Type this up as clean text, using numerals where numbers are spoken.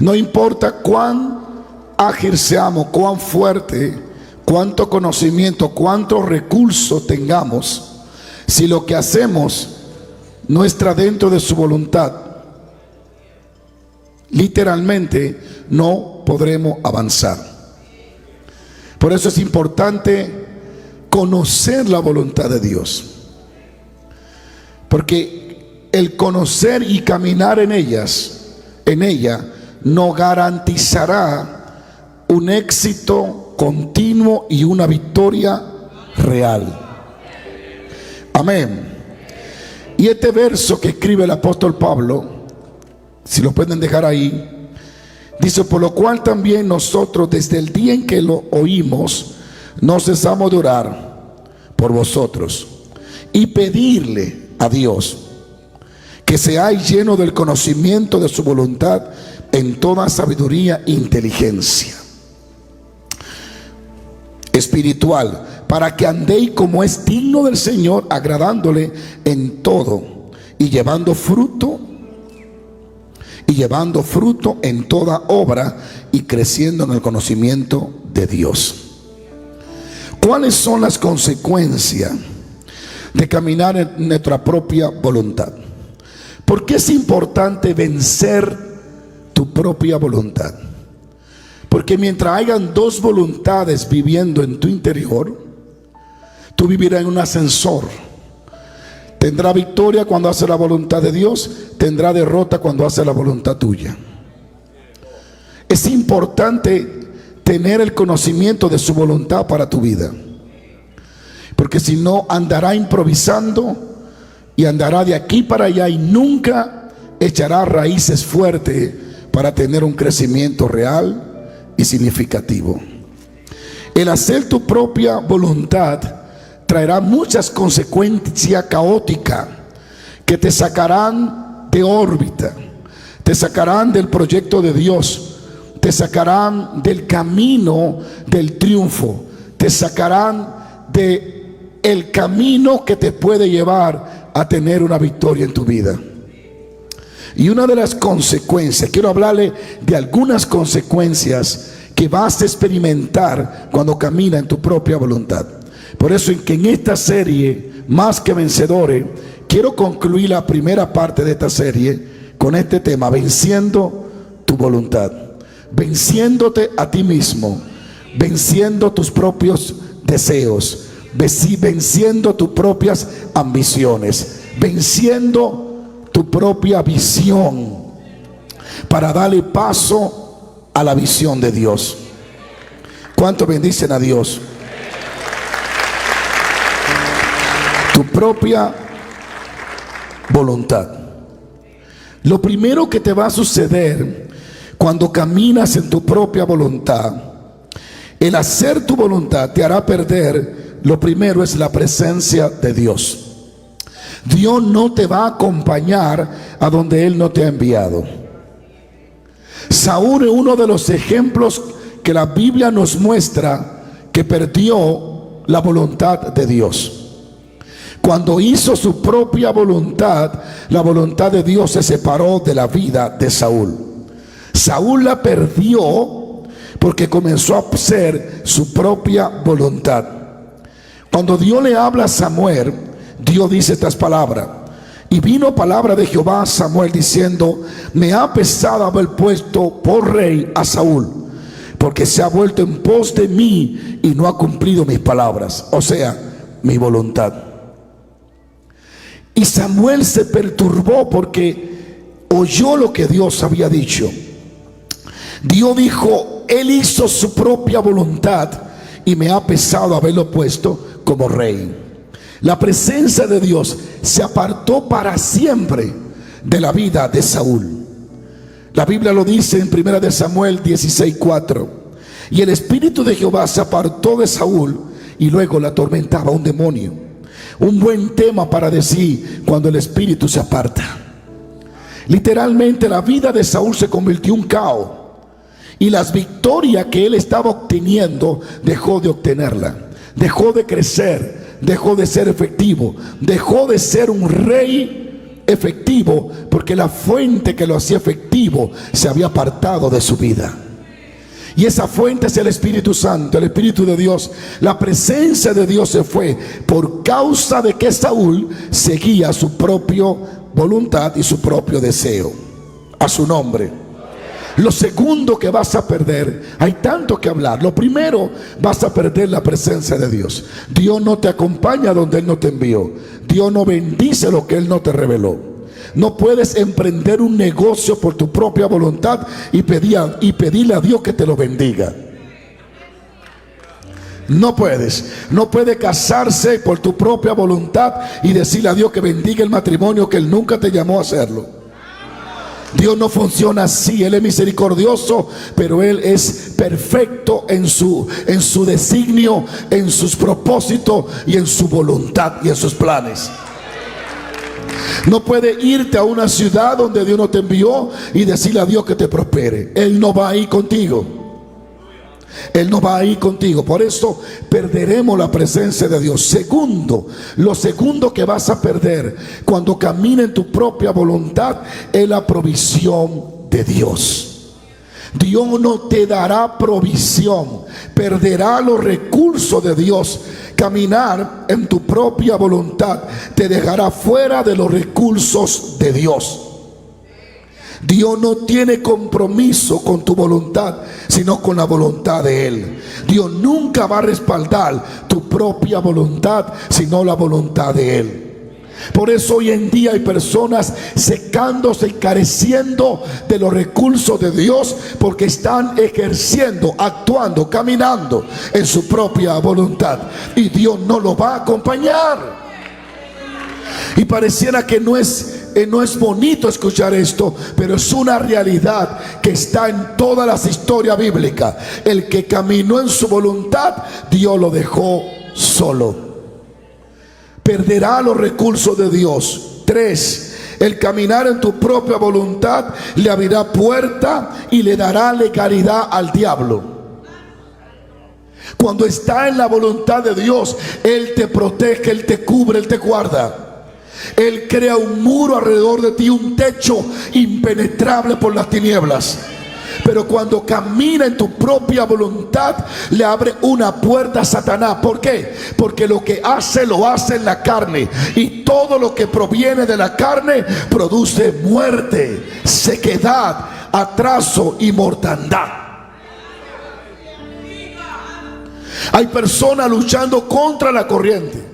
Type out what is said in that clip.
No importa cuán ágil seamos, cuán fuerte, cuánto conocimiento, cuántos recursos tengamos, si lo que hacemos no está dentro de su voluntad, literalmente no podremos avanzar. Por eso es importante conocer la voluntad de Dios, porque el conocer y caminar en ella nos garantizará un éxito continuo y una victoria real. Amén. Y este verso que escribe el apóstol Pablo, si lo pueden dejar ahí, dice: por lo cual también nosotros, desde el día en que lo oímos, no cesamos de orar por vosotros y pedirle a Dios que seáis llenos del conocimiento de su voluntad en toda sabiduría e inteligencia espiritual, para que andéis como es digno del Señor, agradándole en todo y llevando fruto en toda obra y creciendo en el conocimiento de Dios. ¿Cuáles son las consecuencias de caminar en nuestra propia voluntad? ¿Por qué es importante vencer tu propia voluntad? Porque mientras hayan dos voluntades viviendo en tu interior, tú vivirás en un ascensor. Tendrá victoria cuando hace la voluntad de Dios, tendrá derrota cuando hace la voluntad tuya. Es importante tener el conocimiento de su voluntad para tu vida, porque si no, andará improvisando y andará de aquí para allá y nunca echará raíces fuertes para tener un crecimiento real y significativo. El hacer tu propia voluntad traerá muchas consecuencias caóticas que te sacarán de órbita, te sacarán del proyecto de Dios, te sacarán del camino del triunfo, te sacarán del camino que te puede llevar a tener una victoria en tu vida. Y una de las consecuencias, quiero hablarle de algunas consecuencias que vas a experimentar cuando caminas en tu propia voluntad. Por eso que en esta serie, Más que Vencedores, quiero concluir la primera parte de esta serie con este tema: venciendo tu voluntad, venciéndote a ti mismo, venciendo tus propios deseos, venciendo tus propias ambiciones, venciendo tu propia visión para darle paso a la visión de Dios. ¿Cuántos bendicen a Dios? Tu propia voluntad. Lo primero que te va a suceder cuando caminas en tu propia voluntad, el hacer tu voluntad te hará perder. Lo primero es la presencia de Dios. Dios no te va a acompañar a donde Él no te ha enviado. Saúl es uno de los ejemplos que la Biblia nos muestra que perdió la voluntad de Dios. Cuando hizo su propia voluntad, la voluntad de Dios se separó de la vida de Saúl. Saúl la perdió porque comenzó a hacer su propia voluntad. Cuando Dios le habla a Samuel, Dios dice estas palabras: y vino palabra de Jehová a Samuel diciendo: me ha pesado haber puesto por rey a Saúl, porque se ha vuelto en pos de mí y no ha cumplido mis palabras, o sea, mi voluntad. Y Samuel se perturbó porque oyó lo que Dios había dicho. Dios dijo: él hizo su propia voluntad y me ha pesado haberlo puesto como rey. La presencia de Dios se apartó para siempre de la vida de Saúl. La Biblia lo dice en 1 de Samuel 16:4. Y el espíritu de Jehová se apartó de Saúl y luego le atormentaba un demonio. Un buen tema para decir cuando el espíritu se aparta. Literalmente la vida de Saúl se convirtió en un caos. Y las victorias que él estaba obteniendo, dejó de obtenerla. Dejó de crecer, dejó de ser efectivo, dejó de ser un rey efectivo porque la fuente que lo hacía efectivo se había apartado de su vida. Y esa fuente es el Espíritu Santo, el Espíritu de Dios. La presencia de Dios se fue por causa de que Saúl seguía su propia voluntad y su propio deseo. A su nombre. Lo segundo que vas a perder, hay tanto que hablar. Lo primero, vas a perder la presencia de Dios. Dios no te acompaña donde Él no te envió. Dios no bendice lo que Él no te reveló. No puedes emprender un negocio por tu propia voluntad y pedirle a Dios que te lo bendiga. No puedes. No puedes casarse por tu propia voluntad y decirle a Dios que bendiga el matrimonio que Él nunca te llamó a hacerlo. Dios no funciona así. Él es misericordioso, pero Él es perfecto en su designio, en sus propósitos y en su voluntad y en sus planes. No puede irte a una ciudad donde Dios no te envió y decirle a Dios que te prospere. Él no va a ir contigo. Él no va a ir contigo. Por eso perderemos la presencia de Dios. Segundo, lo segundo que vas a perder cuando camines en tu propia voluntad es la provisión de Dios. Dios no te dará provisión, perderá los recursos de Dios. Caminar en tu propia voluntad te dejará fuera de los recursos de Dios. Dios no tiene compromiso con tu voluntad, sino con la voluntad de Él. Dios nunca va a respaldar tu propia voluntad, sino la voluntad de Él. Por eso hoy en día hay personas secándose y careciendo de los recursos de Dios, porque están ejerciendo, actuando, caminando en su propia voluntad, y Dios no lo va a acompañar. Y pareciera que no es bonito escuchar esto, pero es una realidad que está en todas las historias bíblicas. El que caminó en su voluntad, Dios lo dejó solo. Perderá los recursos de Dios. 3. El caminar en tu propia voluntad le abrirá puerta y le dará legalidad al diablo. Cuando está en la voluntad de Dios, Él te protege, Él te cubre, Él te guarda. Él crea un muro alrededor de ti, un techo impenetrable por las tinieblas. Pero cuando camina en tu propia voluntad, le abre una puerta a Satanás. ¿Por qué? Porque lo que hace, lo hace en la carne. Y todo lo que proviene de la carne produce muerte, sequedad, atraso y mortandad. Hay personas luchando contra la corriente.